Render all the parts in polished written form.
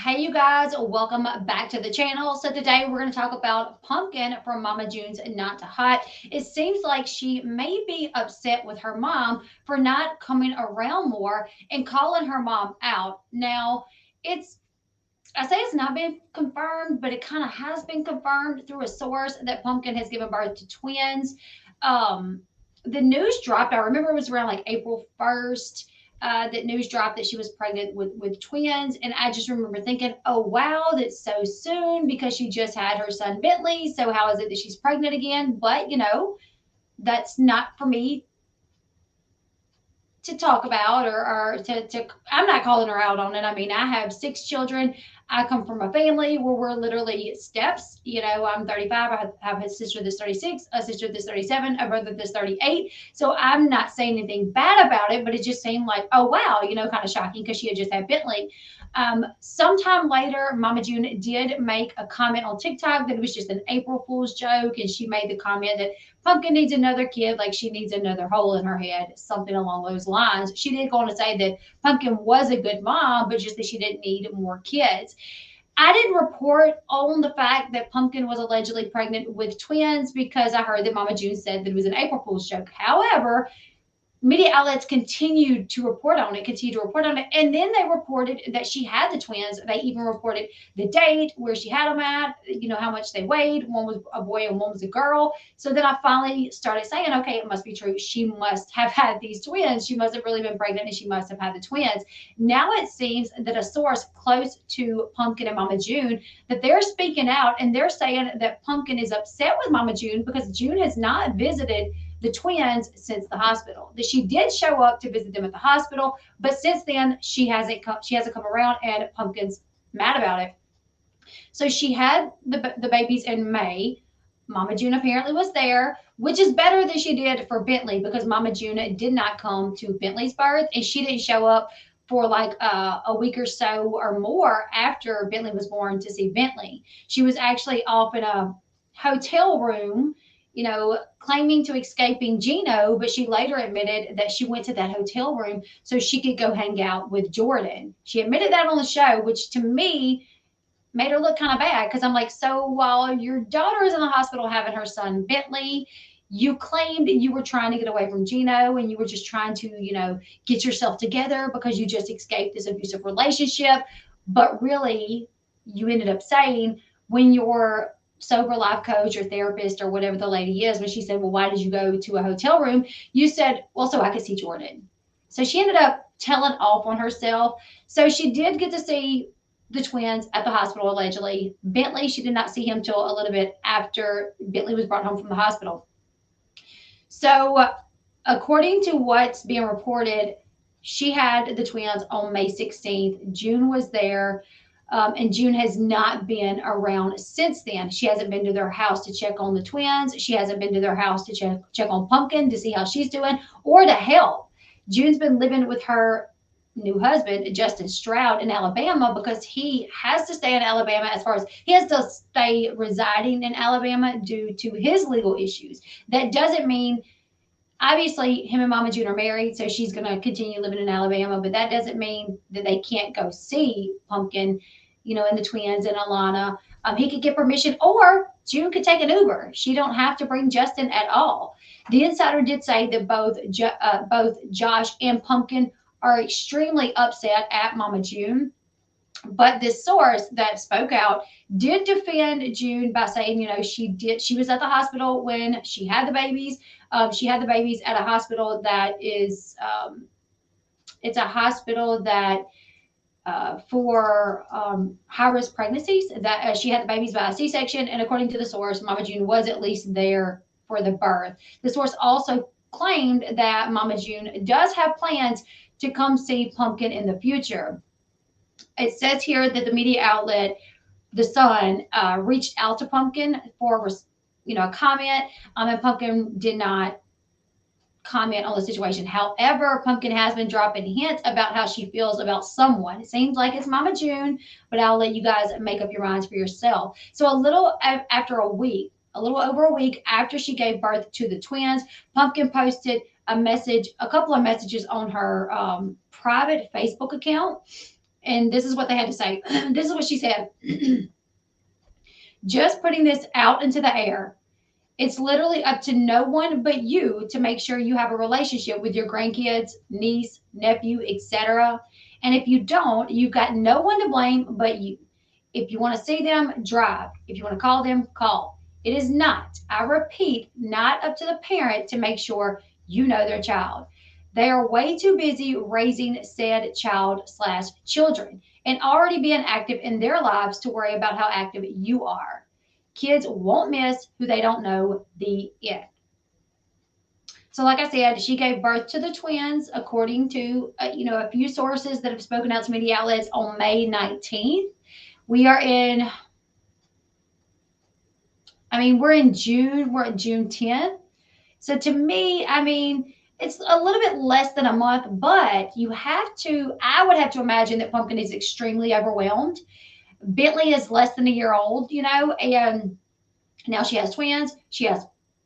Hey you guys, welcome back to the channel. So today we're going to talk about Pumpkin from Mama June's Not to Hot. It seems like she may be upset with her mom for not coming around more and calling her mom out. Now, it's I say it's not been confirmed, but it kind of has been confirmed through a source that Pumpkin has given birth to twins. Um, the news dropped. I remember it was around like April 1st. That news dropped that she was pregnant with twins, and I just remember thinking, "Oh wow, that's so soon," because she just had her son Bentley. So how is it that she's pregnant again? But that's not for me to talk about or I'm not calling her out on it. I mean, I have 6 children. I come from a family where we're literally steps. I'm 35. I have a sister that's 36, a sister that's 37, a brother that's 38. So I'm not saying anything bad about it, but it just seemed like, oh wow, kind of shocking because she had just had Bentley. Sometime later, Mama June did make a comment on TikTok that it was just an April Fool's joke, and she made the comment that Pumpkin needs another kid, like she needs another hole in her head, something along those lines. She did go on to say that Pumpkin was a good mom, but just that she didn't need more kids. I didn't report on the fact that Pumpkin was allegedly pregnant with twins because I heard that Mama June said that it was an April Fool's joke. However, media outlets continued to report on it. And then they reported that she had the twins. They even reported the date, where she had them at, how much they weighed. One was a boy and one was a girl. So then I finally started saying, okay, it must be true. She must have had these twins. She must have really been pregnant and she must have had the twins. Now it seems that a source close to Pumpkin and Mama June, that they're speaking out and they're saying that Pumpkin is upset with Mama June because June has not visited the twins since the hospital. That she did show up to visit them at the hospital, but since then she hasn't come around, and Pumpkin's mad about it. So she had the babies in May. Mama June apparently was there, which is better than she did for Bentley because Mama June did not come to Bentley's birth and she didn't show up for like a week or so or more after Bentley was born to see Bentley. She was actually off in a hotel room, claiming to escaping Gino, but she later admitted that she went to that hotel room so she could go hang out with Jordan. She admitted that on the show, which to me made her look kind of bad because I'm like, so while your daughter is in the hospital having her son Bentley, you claimed you were trying to get away from Gino and you were just trying to, get yourself together because you just escaped this abusive relationship. But really, you ended up saying when your sober life coach or therapist or whatever the lady is, when she said, well, why did you go to a hotel room? You said, well, so I could see Jordan. So she ended up telling off on herself. So she did get to see the twins at the hospital allegedly. Bentley, she did not see him till a little bit after Bentley was brought home from the hospital. So according to what's being reported, she had the twins on May 16th. June was there. And June has not been around since then. She hasn't been to their house to check on the twins. She hasn't been to their house to check on Pumpkin to see how she's doing or to help. June's been living with her new husband, Justin Stroud, in Alabama because he has to stay in Alabama as far as he has to stay residing in Alabama due to his legal issues. That doesn't mean, obviously, him and Mama June are married, so she's going to continue living in Alabama, but that doesn't mean that they can't go see Pumpkin, and the twins and Alana. He could get permission, or June could take an Uber. She don't have to bring Justin at all. The insider did say that both Josh and Pumpkin are extremely upset at Mama June. But this source that spoke out did defend June by saying, she was at the hospital when she had the babies. She had the babies at a hospital that is, it's a hospital that for high risk pregnancies, that she had the babies by a C-section. And according to the source, Mama June was at least there for the birth. The source also claimed that Mama June does have plans to come see Pumpkin in the future. It says here that the media outlet, The Sun, reached out to Pumpkin for, a comment, and Pumpkin did not comment on the situation. However, Pumpkin has been dropping hints about how she feels about someone. It seems like it's Mama June, but I'll let you guys make up your minds for yourself. So a little over a week after she gave birth to the twins, Pumpkin posted a couple of messages on her private Facebook account. And this is what they had to say. This is what she said. Just putting this out into the air. It's literally up to no one but you to make sure you have a relationship with your grandkids, niece, nephew, etc. And if you don't, you've got no one to blame but you. If you want to see them, drive. If you want to call them, call. It is not, I repeat, not up to the parent to make sure you know their child. They are way too busy raising said child slash children and already being active in their lives to worry about how active you are. Kids won't miss who they don't know. The end. So, like I said, she gave birth to the twins, according to a few sources that have spoken out to media outlets on May 19th. We are in. I mean, we're in June. We're at June 10th. So to me, I mean, it's a little bit less than a month, but I would have to imagine that Pumpkin is extremely overwhelmed. Bentley is less than a year old, and now she has twins. She has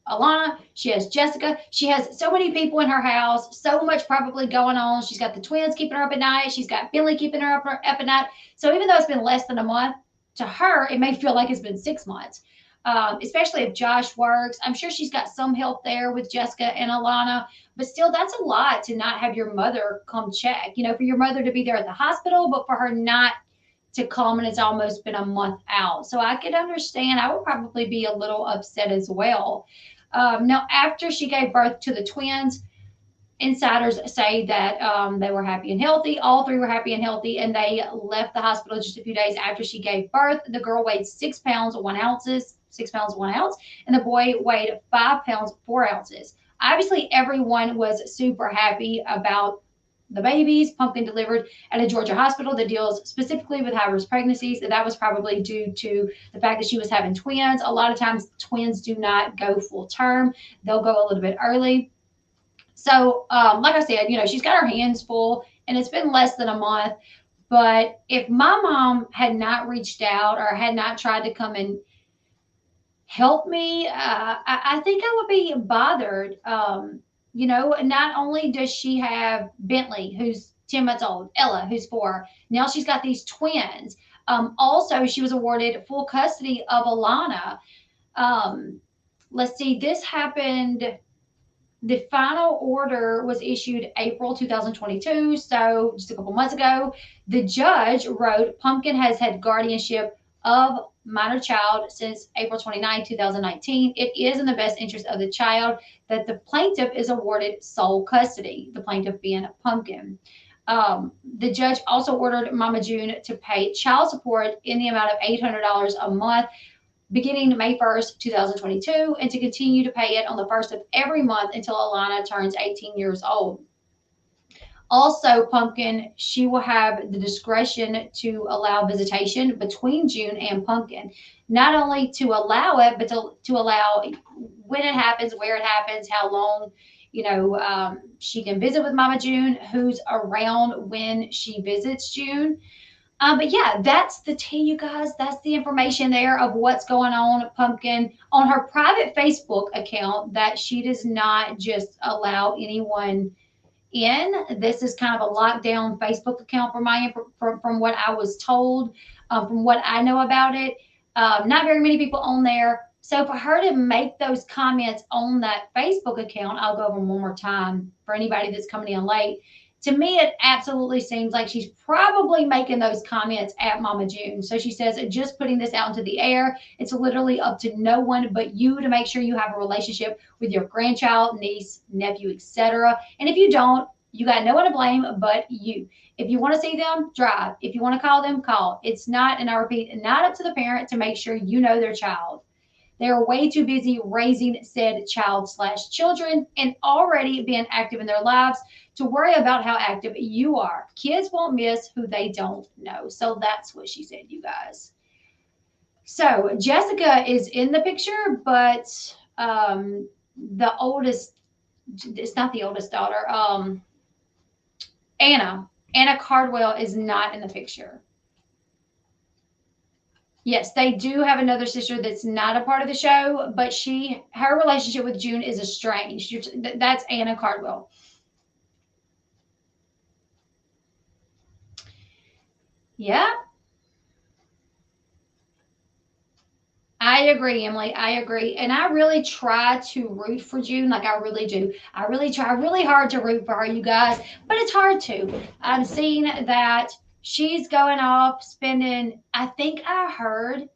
Alana. She has Jessica. She has so many people in her house, so much probably going on. She's got the twins keeping her up at night. She's got Bentley keeping her up at night. So even though it's been less than a month, to her, it may feel like it's been 6 months. Especially if Josh works. I'm sure she's got some help there with Jessica and Alana, but still, that's a lot to not have your mother come check. For your mother to be there at the hospital, but for her not to come, and it's almost been a month out. So I could understand. I would probably be a little upset as well. Now, after she gave birth to the twins, insiders say that they were happy and healthy. All three were happy and healthy, and they left the hospital just a few days after she gave birth. The girl weighed 6 pounds 1 ounce, 6 pounds 1 ounce, and the boy weighed 5 pounds 4 ounces. Obviously, everyone was super happy about the babies. Pumpkin delivered at a Georgia hospital that deals specifically with high-risk pregnancies. That was probably due to the fact that she was having twins. A lot of times, twins do not go full term; they'll go a little bit early. So, like I said, she's got her hands full, and it's been less than a month. But if my mom had not reached out or had not tried to come and help me, I think I would be bothered. Not only does she have Bentley, who's 10 months old, Ella, who's 4, now she's got these twins. Also, she was awarded full custody of Alana. Let's see, this happened. The final order was issued April 2022, so just a couple months ago. The judge wrote, Pumpkin has had guardianship of minor child since April 29, 2019. It is in the best interest of the child that the plaintiff is awarded sole custody, the plaintiff being Pumpkin. The judge also ordered Mama June to pay child support in the amount of $800 a month beginning May 1st, 2022, and to continue to pay it on the 1st of every month until Alana turns 18 years old. Also, Pumpkin, she will have the discretion to allow visitation between June and Pumpkin. Not only to allow it, but to allow when it happens, where it happens, how long, she can visit with Mama June, who's around when she visits June. But yeah, that's the tea, you guys. That's the information there of what's going on, Pumpkin, on her private Facebook account, that she does not just allow anyone in. This is kind of a lockdown Facebook account from what I was told, from what I know about it. Not very many people on there. So for her to make those comments on that Facebook account, I'll go over them one more time for anybody that's coming in late. To me, it absolutely seems like she's probably making those comments at Mama June. So she says, just putting this out into the air, it's literally up to no one but you to make sure you have a relationship with your grandchild, niece, nephew, etc. And if you don't, you got no one to blame but you. If you want to see them, drive. If you want to call them, call. It's not, and I repeat, not up to the parent to make sure you know their child. They are way too busy raising said child slash children and already being active in their lives to worry about how active you are. Kids won't miss who they don't know. So that's what she said, you guys. So Jessica is in the picture, but the oldest, it's not the oldest daughter. Anna Cardwell is not in the picture. Yes, they do have another sister that's not a part of the show, but her relationship with June is estranged. That's Anna Cardwell. Yeah, I agree, Emily. I agree. And I really try to root for June. Like, I really do. I really try really hard to root for her, you guys, but it's hard to. I'm seeing that she's going off spending, I think I heard,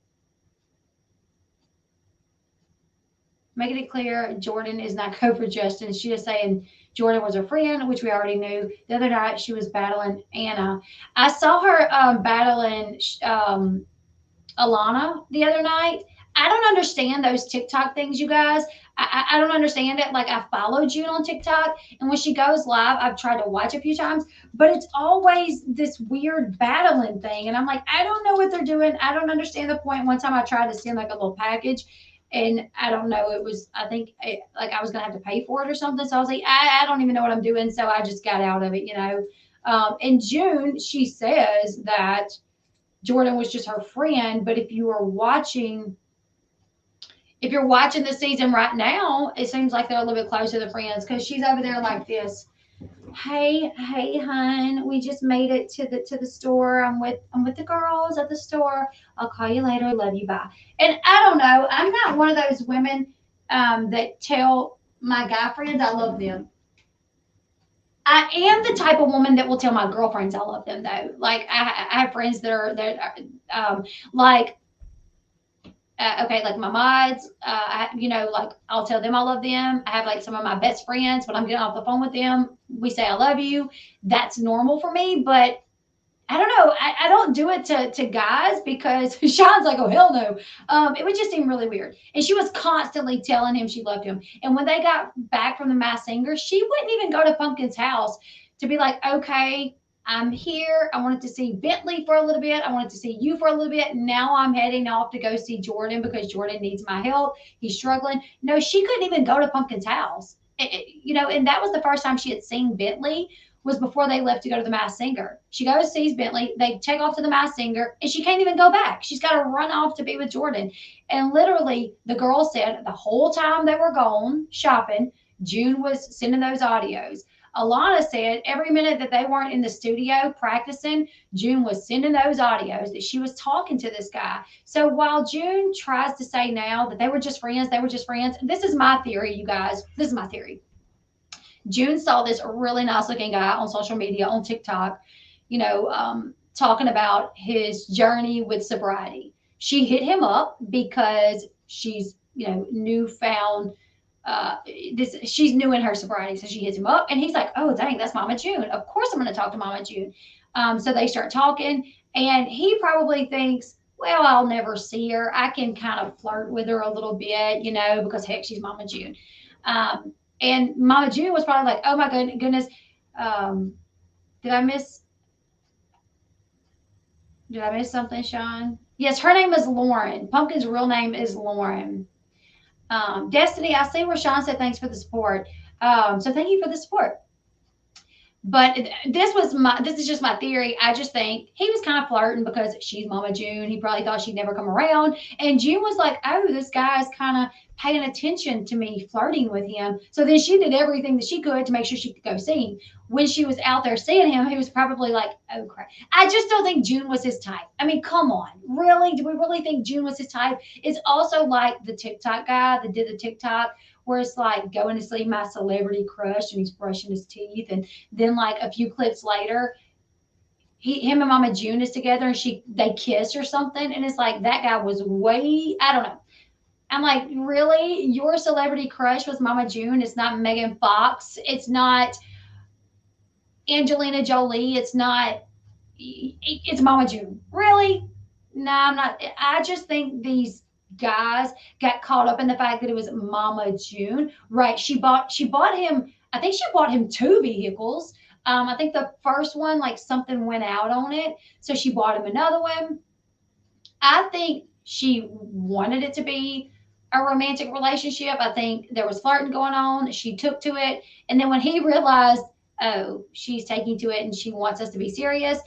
making it clear Jordan is not co for Justin. She is saying Jordan was her friend, which we already knew. The other night she was battling Anna. I saw her battling Alana the other night. I don't understand those TikTok things, you guys. I don't understand it. Like, I follow June on TikTok, and when she goes live, I've tried to watch a few times, but it's always this weird battling thing. And I'm like, I don't know what they're doing. I don't understand the point. One time I tried to send like a little package, and I don't know, it was, I think like I was going to have to pay for it or something. So I was like, I don't even know what I'm doing. So I just got out of it, you know. In June, she says that Jordan was just her friend. But if you're watching the season right now, it seems like they're a little bit closer to friends, because she's over there like this. Hey, hun, we just made it to the store. I'm with the girls at the store. I'll call you later. Love you. Bye. And I don't know. I'm not one of those women that tell my guy friends I love them. I am the type of woman that will tell my girlfriends I love them, though. Like, I have friends like, okay, like my mods, like, I'll tell them I love them. I have like some of my best friends, when I'm getting off the phone with them, we say I love you. That's normal for me. But I don't know. I don't do it to guys, because Sean's like, oh, hell no. It would just seem really weird. And she was constantly telling him she loved him. And when they got back from the Mass Singer, she wouldn't even go to Pumpkin's house to be like, okay, I'm here. I wanted to see Bentley for a little bit. I wanted to see you for a little bit. Now I'm heading off to go see Jordan because Jordan needs my help. He's struggling. No, she couldn't even go to Pumpkin's house. And that was the first time she had seen Bentley, was before they left to go to the Mass Singer. She goes, sees Bentley, they take off to the Mass Singer, and she can't even go back. She's got to run off to be with Jordan. And literally, the girl said the whole time they were gone shopping, June was sending those audios. Alana said every minute that they weren't in the studio practicing, June was sending those audios that she was talking to this guy. So while June tries to say now that they were just friends, this is my theory, you guys. This is my theory. June saw this really nice looking guy on social media, on TikTok, talking about his journey with sobriety. She hit him up because she's, newfound, she's new in her sobriety. So she hits him up, and he's like, oh, dang, that's Mama June. Of course I'm going to talk to Mama June. So they start talking, and he probably thinks, well, I'll never see her. I can kind of flirt with her a little bit, because heck, she's Mama June. And Mama June was probably like, oh my goodness, um, did I miss something, Sean? Yes, her name is Lauren. Pumpkin's real name is Lauren. Destiny, I see where Sean said thanks for the support. So thank you for the support. But this is just my theory. I just think he was kind of flirting because she's Mama June. He probably thought she'd never come around. And June was like, oh, this guy's kind of paying attention to me, flirting with him. So then she did everything that she could to make sure she could go see him. When she was out there seeing him, he was probably like, oh, crap. I just don't think June was his type. I mean, come on. Really? Do we really think June was his type? It's also like the TikTok guy that did the TikTok where it's like, going to see my celebrity crush, and he's brushing his teeth. And then like a few clips later, him and Mama June is together, and they kiss or something. And it's like, that guy was I don't know. I'm like, really? Your celebrity crush was Mama June? It's not Megan Fox. It's not Angelina Jolie. It's Mama June. Really? No, I'm not. I just think these guys got caught up in the fact that it was Mama June. Right. She bought him, I think she bought him two vehicles. I think the first one, like, something went out on it. So she bought him another one. I think she wanted it to be a romantic relationship. I think there was flirting going on. She took to it. And then when he realized, oh, she's taking to it and she wants us to be serious,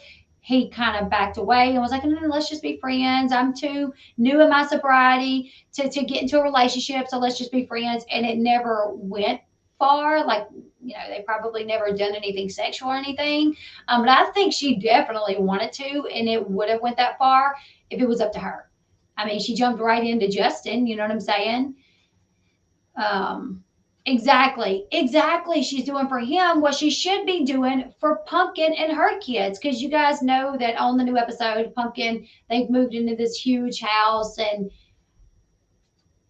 he kind of backed away and was like, no, let's just be friends. I'm too new in my sobriety to get into a relationship. So let's just be friends. And it never went far. Like, they probably never done anything sexual or anything. But I think she definitely wanted to, and it would have went that far if it was up to her. I mean, she jumped right into Justin. You know what I'm saying? Um, exactly. She's doing for him what she should be doing for Pumpkin and her kids. Because you guys know that on the new episode, Pumpkin, they've moved into this huge house, and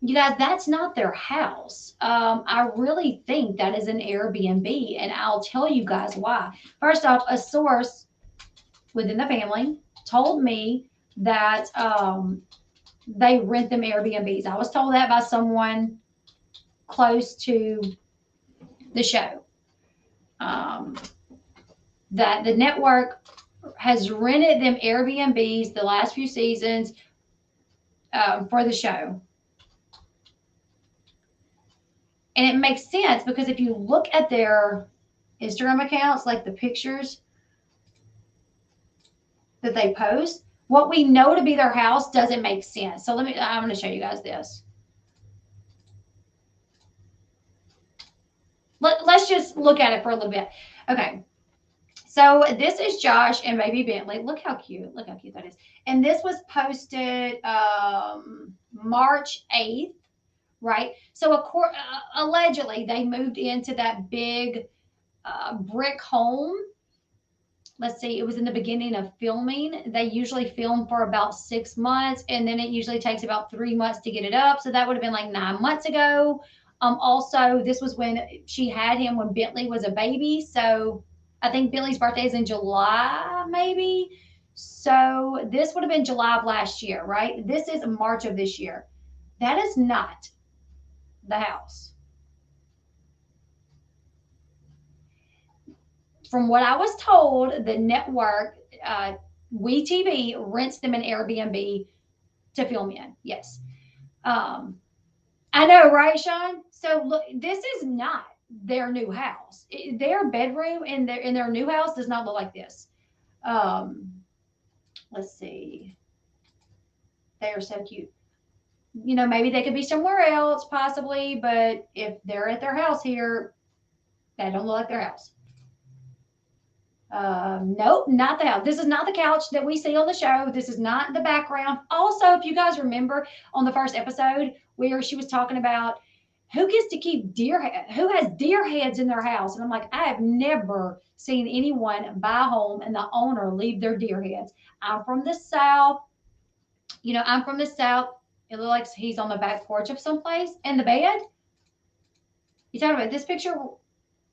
you guys, that's not their house. I really think that is an Airbnb, and I'll tell you guys why. First off, a source within the family told me that they rent them Airbnbs. I was told that by someone close to the show. That the network has rented them Airbnbs the last few seasons for the show. And it makes sense because if you look at their Instagram accounts, like the pictures that they post, what we know to be their house doesn't make sense. So I'm going to show you guys this. Let's just look at it for a little bit. Okay. So this is Josh and baby Bentley. Look how cute that is. And this was posted March 8th, right? So allegedly they moved into that big brick home. Let's see, it was in the beginning of filming. They usually film for about 6 months, and then it usually takes about 3 months to get it up. So that would have been like 9 months ago. Also, this was when she had him when Bentley was a baby. So I think Bentley's birthday is in July, maybe. So this would have been July of last year, right? This is March of this year. That is not the house. From what I was told, the network, WeTV, rents them an Airbnb to film in. Yes. I know, right, Sean? So look, this is not their new house. Their bedroom in their new house does not look like this. Let's see. They are so cute. Maybe they could be somewhere else, possibly, but if they're at their house here, that don't look like their house. Nope, not the house. This is not the couch that we see on the show. This is not the background. Also, if you guys remember on the first episode where she was talking about who gets to keep who has deer heads in their house, and I'm like, I have never seen anyone buy a home and the owner leave their deer heads. I'm from the South. I'm from the South. It looks like he's on the back porch of someplace in the bed. You talking about this picture?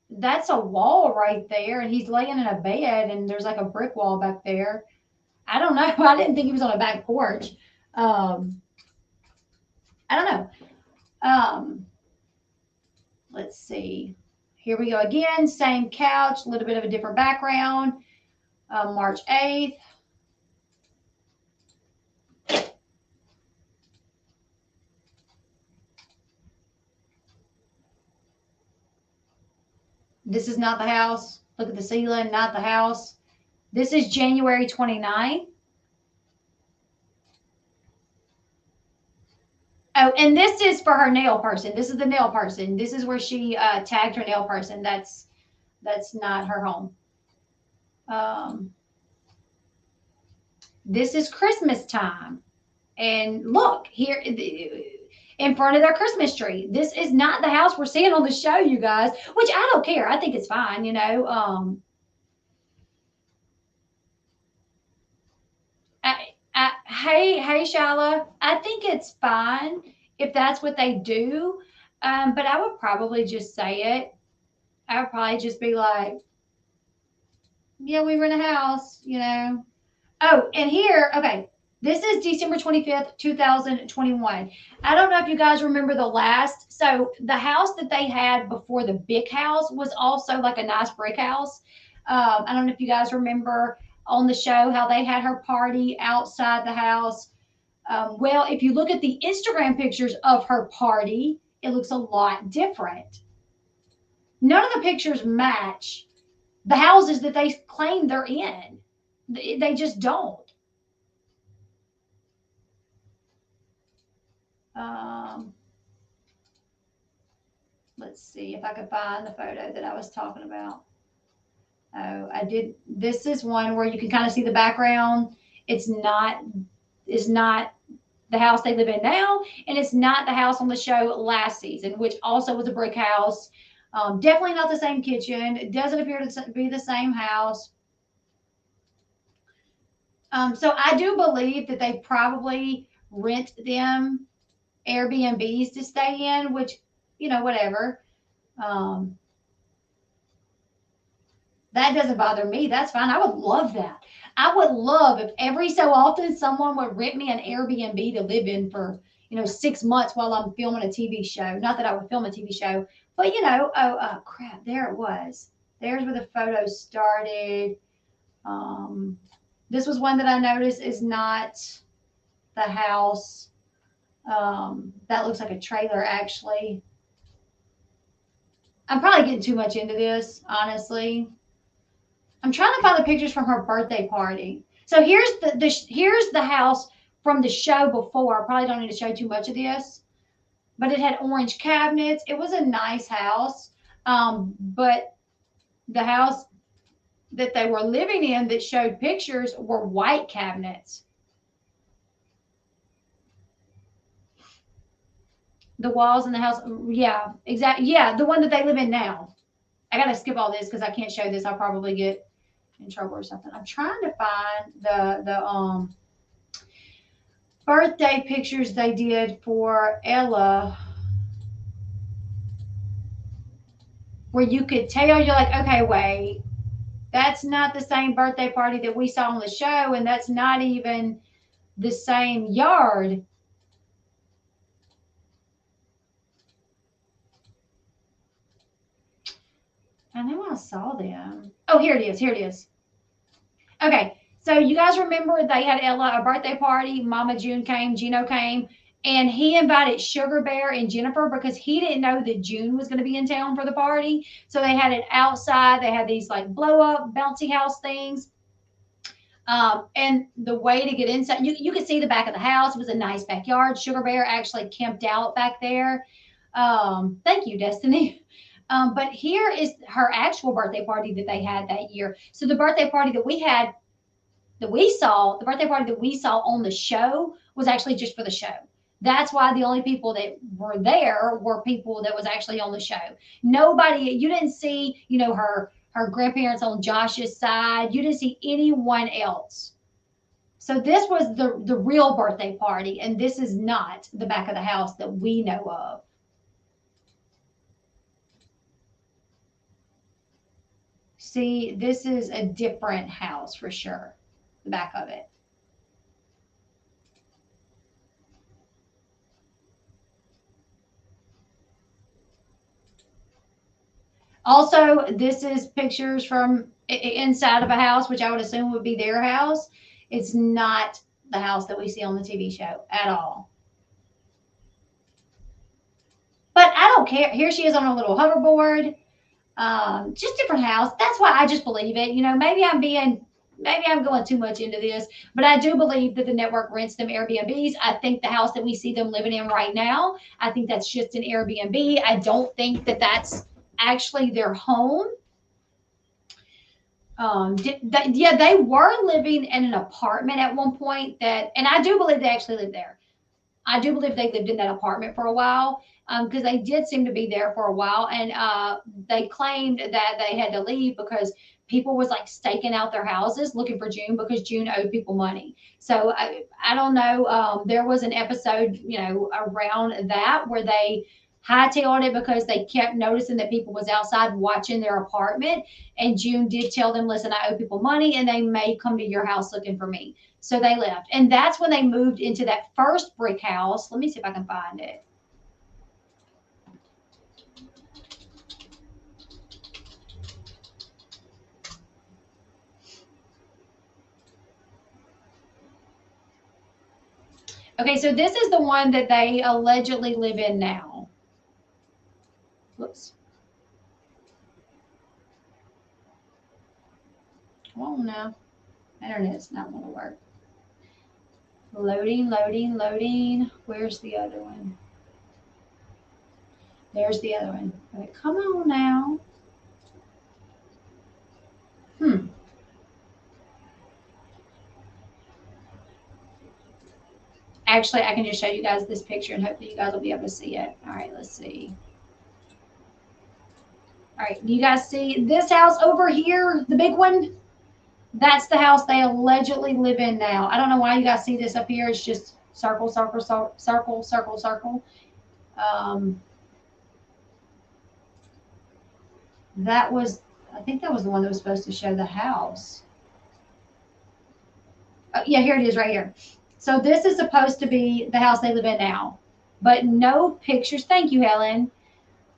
That's a wall right there, and he's laying in a bed, and there's like a brick wall back there. I don't know. I didn't think he was on a back porch. I don't know. Let's see. Here we go again. Same couch, a little bit of a different background. March 8th. This is not the house. Look at the ceiling, not the house. This is January 29th. Oh, and this is for her nail person. This is the nail person. This is where she tagged her nail person. That's not her home. This is Christmas time. And look, here in front of their Christmas tree. This is not the house we're seeing on the show, you guys, which I don't care. I think it's fine, hey, Shala, I think it's fine if that's what they do. But I would probably just say it. I would probably just be like, yeah, we rent a house, Oh, and here, okay, this is December 25th, 2021. I don't know if you guys remember so the house that they had before the big house was also like a nice brick house. I don't know if you guys remember on the show how they had her party outside the house. Well, if you look at the Instagram pictures of her party, it looks a lot different. None of the pictures match the houses that they claim they're in. They just don't. Let's see if I could find the photo that I was talking about. Oh, I did. This is one where you can kind of see the background. It's not the house they live in now, and it's not the house on the show last season, which also was a brick house. Definitely not the same kitchen. It doesn't appear to be the same house. So I do believe that they probably rent them Airbnbs to stay in, which, whatever. Um, that doesn't bother me. That's fine. I would love that. I would love if every so often someone would rent me an Airbnb to live in for, 6 months while I'm filming a TV show. Not that I would film a TV show, but oh crap, there it was. There's where the photo started. This was one that I noticed is not the house. That looks like a trailer, actually. I'm probably getting too much into this, honestly. I'm trying to find the pictures from her birthday party. So here's the house from the show before. I probably don't need to show too much of this, but it had orange cabinets. It was a nice house, but the house that they were living in that showed pictures were white cabinets. The walls in the house, yeah, exactly. Yeah, the one that they live in now. I gotta skip all this because I can't show this. I'll probably get in trouble or something. I'm trying to find the birthday pictures they did for Ella, where you could tell, you're like, okay, wait, that's not the same birthday party that we saw on the show, and that's not even the same yard. I know I saw them. Oh, here it is. Here it is. Okay, so you guys remember they had Ella a birthday party. Mama June came, Gino came, and he invited Sugar Bear and Jennifer because he didn't know that June was going to be in town for the party. So they had it outside. They had these like blow up bouncy house things. And the way to get inside, you could see the back of the house. It was a nice backyard. Sugar Bear actually camped out back there. Thank you, Destiny. But here is her actual birthday party that they had that year. So the birthday party that we had, the birthday party that we saw on the show was actually just for the show. That's why the only people that were there were people that was actually on the show. Nobody, you didn't see, her grandparents on Josh's side. You didn't see anyone else. So this was the real birthday party, and this is not the back of the house that we know of. See, this is a different house for sure, the back of it. Also, this is pictures from inside of a house, which I would assume would be their house. It's not the house that we see on the TV show at all. But I don't care. Here she is on a little hoverboard. Just different house. That's why I just believe it. Maybe I'm going too much into this, but I do believe that the network rents them Airbnbs. I think the house that we see them living in right now, I think that's just an Airbnb. I don't think that that's actually their home. Yeah, they were living in an apartment at one point and I do believe they actually lived there. I do believe they lived in that apartment for a while because they did seem to be there for a while, and they claimed that they had to leave because people was like staking out their houses looking for June because June owed people money. So I don't know. There was an episode, around that where they hightailed it because they kept noticing that people was outside watching their apartment, and June did tell them, listen, I owe people money and they may come to your house looking for me. So they left, and that's when they moved into that first brick house. Let me see if I can find it. Okay, so this is the one that they allegedly live in now. Whoops. Come on now. Internet's not going to work. Loading, loading, loading. Where's the other one? There's the other one. Okay, come on now. Actually, I can just show you guys this picture and hopefully you guys will be able to see it. All right, let's see. All right, do you guys see this house over here, the big one? That's the house they allegedly live in now. I don't know why you guys see this up here. It's just circle, circle, circle, circle, circle, circle. Um, that was, I think that was the one that was supposed to show the house. Yeah, here it is right here. So this is supposed to be the house they live in now, but no pictures. Thank you, Helen.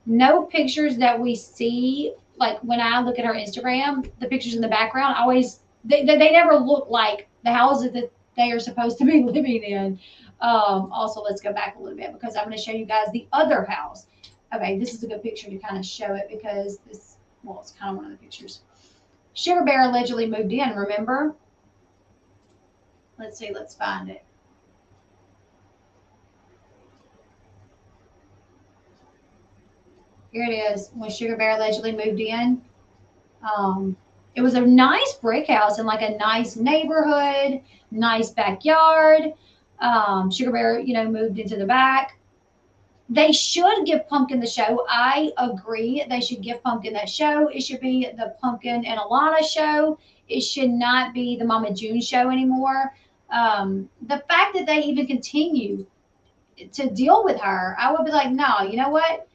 No pictures that we see. Like when I look at her Instagram, the pictures in the background always they never look like the houses that they are supposed to be living in. Also, let's go back a little bit because I'm going to show you guys the other house. Okay, this is a good picture to kind of show it because this, well, it's kind of one of the pictures. Sugar Bear allegedly moved in, remember? Let's see, let's find it. Here it is, when Sugar Bear allegedly moved in. It was a nice brick house in like a nice neighborhood, nice backyard. Sugar Bear, moved into the back. They should give Pumpkin the show. I agree. They should give Pumpkin that show. It should be the Pumpkin and Alana show. It should not be the Mama June show anymore. The fact that they even continue to deal with her, I would be like, no, you know what?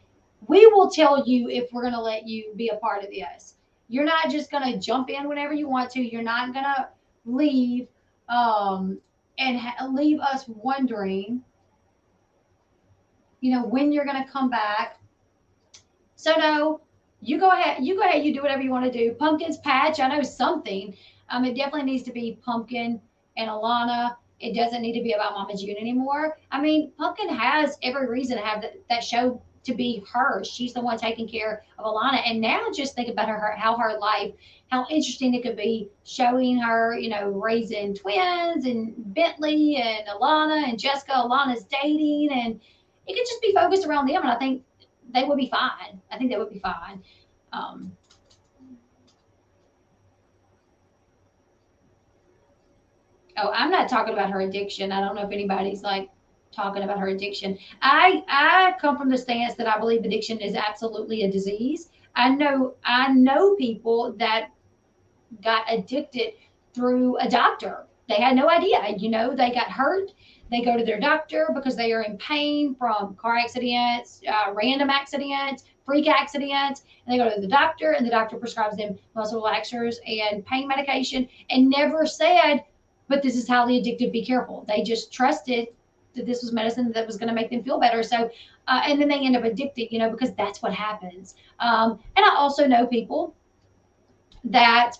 We will tell you if we're going to let you be a part of this. You're not just going to jump in whenever you want to. You're not going to leave and leave us wondering, when you're going to come back. So no, you go ahead. You go ahead. You do whatever you want to do. Pumpkin's patch. I know something. It definitely needs to be Pumpkin and Alana. It doesn't need to be about Mama June anymore. I mean, Pumpkin has every reason to have that show to be her. She's the one taking care of Alana. And now just think about how her life, how interesting it could be showing her, raising twins and Bentley and Alana and Jessica. Alana's dating and it could just be focused around them. And I think they would be fine. I think they would be fine. Um, oh, I'm not talking about her addiction. I don't know if anybody's like talking about her addiction. I come from the stance that I believe addiction is absolutely a disease. I know people that got addicted through a doctor. They had no idea. They got hurt. They go to their doctor because they are in pain from car accidents, random accidents, freak accidents, and they go to the doctor, and the doctor prescribes them muscle relaxers and pain medication, and never said, "But this is highly addictive. Be careful." They just trusted that this was medicine that was going to make them feel better. So, and then they end up addicted, because that's what happens. And I also know people that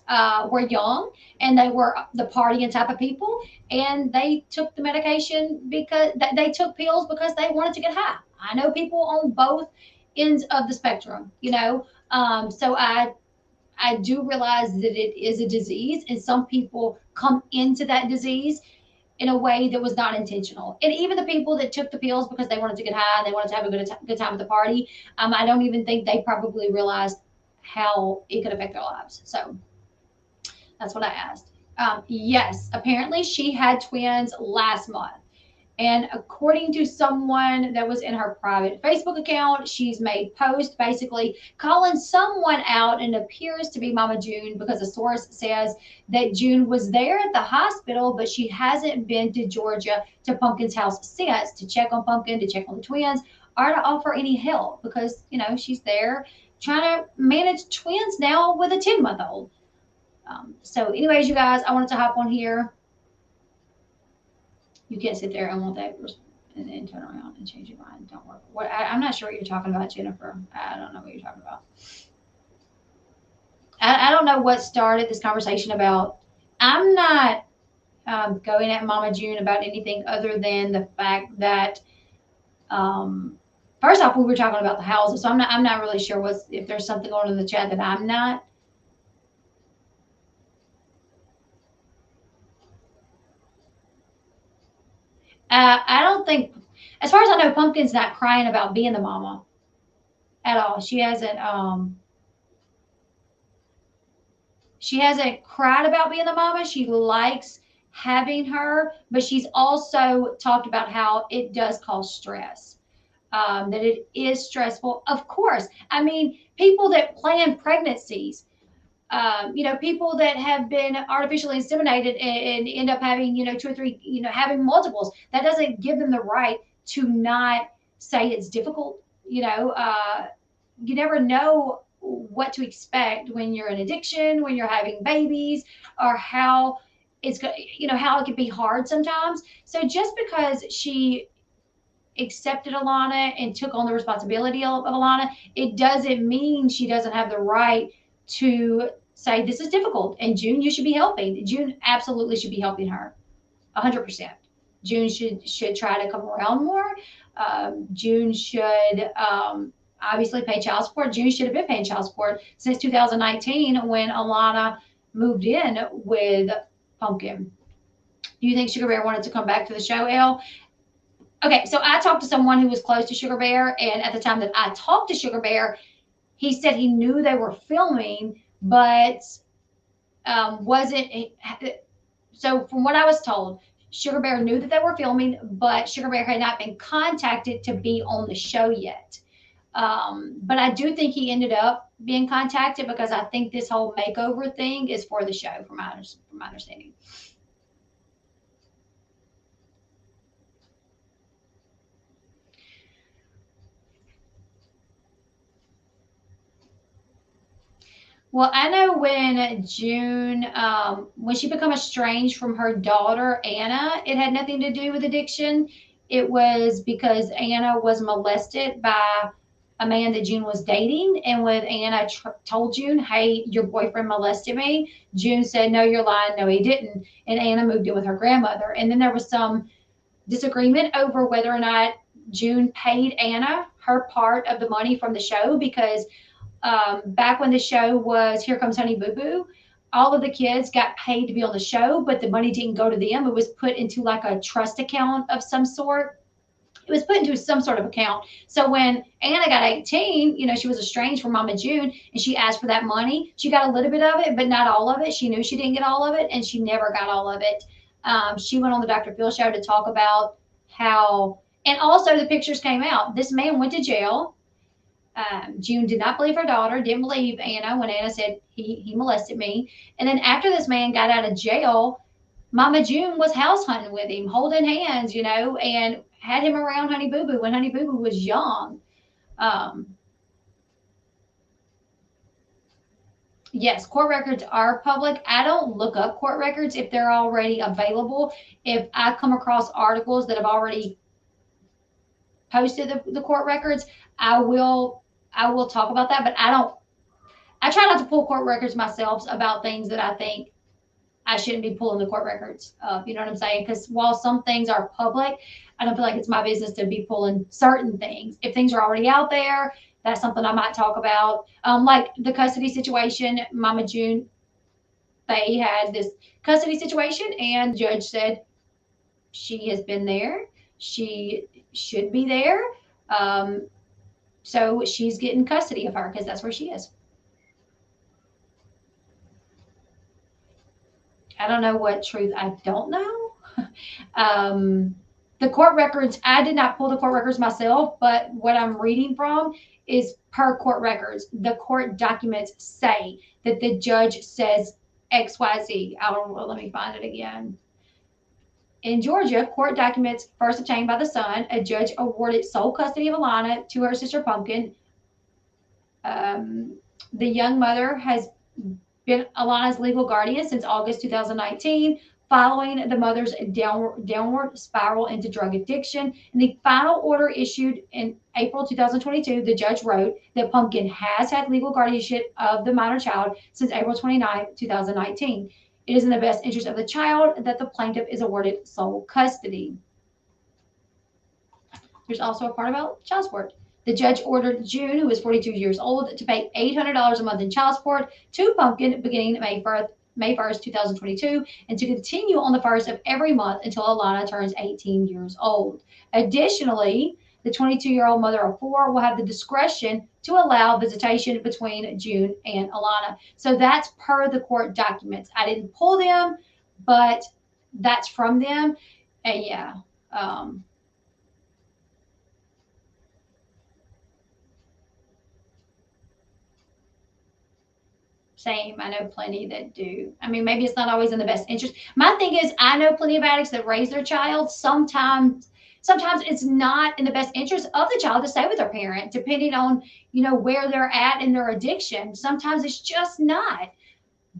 were young and they were the partying type of people and they took the medication because they took pills because they wanted to get high. I know people on both ends of the spectrum, so I do realize that it is a disease and some people come into that disease in a way that was not intentional. And even the people that took the pills because they wanted to get high, they wanted to have a good time at the party, I don't even think they probably realized how it could affect their lives. So that's what I asked. Yes, apparently she had twins last month. And according to someone that was in her private Facebook account, she's made posts basically calling someone out and appears to be Mama June because a source says that June was there at the hospital, but she hasn't been to Georgia to Pumpkin's house since to check on Pumpkin, to check on the twins, or to offer any help because, she's there trying to manage twins now with a 10-month-old. So anyways, you guys, I wanted to hop on here. You can't sit there and want that and then turn around and change your mind. Don't work. I'm not sure what you're talking about, Jennifer. I don't know what you're talking about. I don't know what started this conversation about. I'm not going at Mama June about anything other than the fact that first off, we were talking about the houses, so I'm not really sure if there's something going on in the chat that I'm not. I don't think, as far as I know, Pumpkin's not crying about being the mama. at all. She hasn't cried about being the mama. She likes having her, but she's also talked about how it does cause stress. That it is stressful. Of course, I mean, people that plan pregnancies, people that have been artificially inseminated and end up having, two or three, having multiples, that doesn't give them the right to not say it's difficult. You never know what to expect when you're in addiction, when you're having babies, or how how it can be hard sometimes. So just because she accepted Alana and took on the responsibility of Alana, it doesn't mean she doesn't have the right to say this is difficult. And June, you should be helping. June absolutely should be helping her, 100%. June should try to come around more. June should obviously pay child support. June should have been paying child support since 2019 when Alana moved in with Pumpkin. Do you think Sugar Bear wanted to come back to the show, Elle? Okay, so I talked to someone who was close to Sugar Bear, and at the time that I talked to Sugar Bear, he said he knew they were filming, but wasn't. So from what I was told, Sugar Bear knew that they were filming, but Sugar Bear had not been contacted to be on the show yet. But I do think he ended up being contacted because I think this whole makeover thing is for the show, from my understanding. Well, I know when June, when she became estranged from her daughter, Anna, it had nothing to do with addiction. It was because Anna was molested by a man that June was dating. And when Anna told June, hey, your boyfriend molested me, June said, no, you're lying. No, he didn't. And Anna moved in with her grandmother. And then there was some disagreement over whether or not June paid Anna her part of the money from the show because back when the show was Here Comes Honey Boo Boo, all of the kids got paid to be on the show, but the money didn't go to them. It was put into like a trust account of some sort. It was put into some sort of account. So when Anna got 18, she was estranged from Mama June and she asked for that money. She got a little bit of it, but not all of it. She knew she didn't get all of it and she never got all of it. She went on the Dr. Phil show to talk about how, and also the pictures came out. This man went to jail. June did not believe her daughter, didn't believe Anna when Anna said he molested me. And then after this man got out of jail, Mama June was house hunting with him, holding hands, and had him around Honey Boo Boo when Honey Boo Boo was young. Yes, court records are public. I don't look up court records if they're already available. If I come across articles that have already posted the court records, I will talk about that, but I try not to pull court records myself about things that I think I shouldn't be pulling the court records of. You know what I'm saying? Because while some things are public, I don't feel like it's my business to be pulling certain things. If things are already out there, that's something I might talk about. Like the custody situation, Mama June, they had this custody situation, and the judge said she has been there. She should be there. So she's getting custody of her because that's where she is. I don't know what truth. I don't know. The court records, I did not pull the court records myself, but what I'm reading from is per court records. The court documents say that the judge says XYZ. Let me find it again. In Georgia, court documents first obtained by the son, a judge awarded sole custody of Alana to her sister Pumpkin. The young mother has been Alana's legal guardian since August 2019, following the mother's downward spiral into drug addiction. In the final order issued in April 2022, the judge wrote that Pumpkin has had legal guardianship of the minor child since April 29, 2019. It is in the best interest of the child that the plaintiff is awarded sole custody. There's also a part about child support. The judge ordered June, who is 42 years old, to pay $800 a month in child support to Pumpkin beginning May 1st, 2022, and to continue on the 1st of every month until Alana turns 18 years old. Additionally, The 22-year-old mother of 4 will have the discretion to allow visitation between June and Alana. So that's per the court documents. I didn't pull them, but that's from them. And yeah. Same. I know plenty that do. I mean, maybe it's not always in the best interest. My thing is, I know plenty of addicts that raise their child. Sometimes it's not in the best interest of the child to stay with their parent, depending on, where they're at in their addiction. Sometimes it's just not.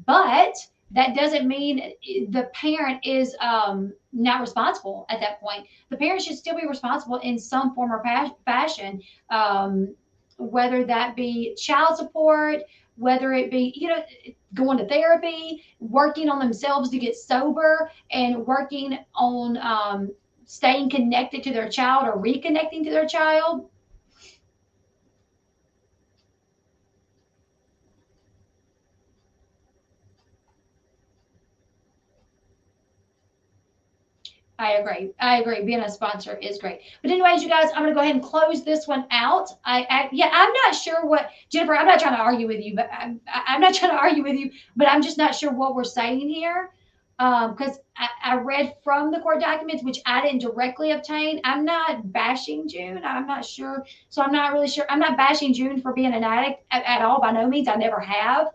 But that doesn't mean the parent is not responsible at that point. The parent should still be responsible in some form or fashion, whether that be child support, whether it be, going to therapy, working on themselves to get sober, and working on staying connected to their child or reconnecting to their child. I agree. I agree. Being a sponsor is great. But anyways, you guys, I'm gonna go ahead and close this one out. Yeah, I'm not sure what Jennifer. I'm not trying to argue with you, but I'm not trying to argue with you, but I'm just not sure what we're saying here. Because I read from the court documents, which I didn't directly obtain. I'm not bashing June. I'm not sure. So I'm not really sure. I'm not bashing June for being an addict at all. By no means. I never have.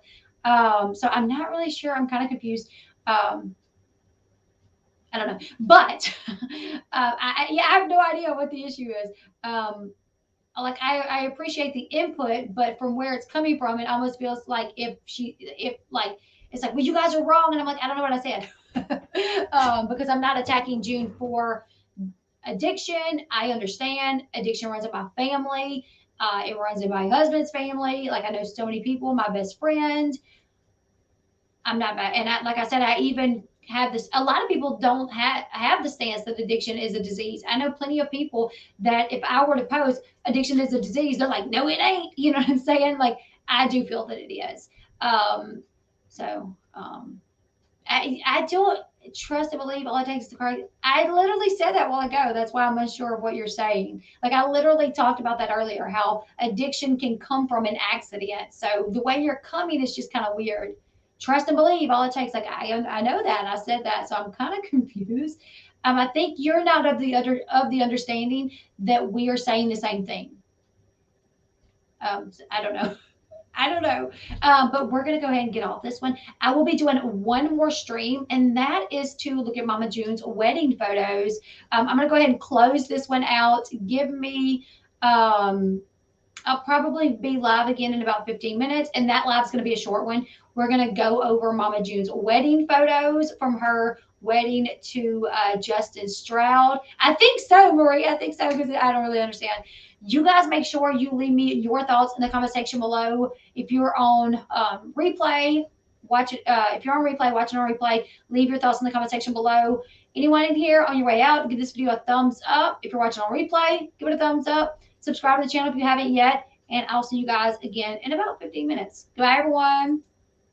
So I'm not really sure. I'm kind of confused. I don't know, but yeah, I have no idea what the issue is. Like I appreciate the input, but from where it's coming from, it almost feels like if like it's like, well, you guys are wrong, and I'm like, I don't know what I said, because I'm not attacking June for addiction. I understand addiction runs in my family. It runs in my husband's family. Like I know so many people, my best friend. I'm not bad. And like I said, I even have this. A lot of people don't have the stance that addiction is a disease. I know plenty of people that if I were to post addiction is a disease, they're like, no, it ain't. You know what I'm saying? Like I do feel that it is. So I don't trust and believe all it takes to correct. I literally said that a while ago. That's why I'm unsure of what you're saying. Like I literally talked about that earlier, how addiction can come from an accident. So the way you're coming is just kind of weird. Trust and believe all it takes. Like I know that, and I said that, so I'm kind of confused. I think you're not of the understanding that we are saying the same thing. I don't know. I don't know. But we're going to go ahead and get off this one. I will be doing one more stream, and that is to look at Mama June's wedding photos. I'm going to go ahead and close this one out. Give me, I'll probably be live again in about 15 minutes, and that live's going to be a short one. We're going to go over Mama June's wedding photos from her wedding to Justin Stroud. I think so, Marie. I think so, because I don't really understand. You guys make sure you leave me your thoughts in the comment section below. If you're on replay, watch it. If you're on replay, watching on replay, leave your thoughts in the comment section below. Anyone in here on your way out, give this video a thumbs up. If you're watching on replay, give it a thumbs up. Subscribe to the channel if you haven't yet. And I'll see you guys again in about 15 minutes. Goodbye, everyone.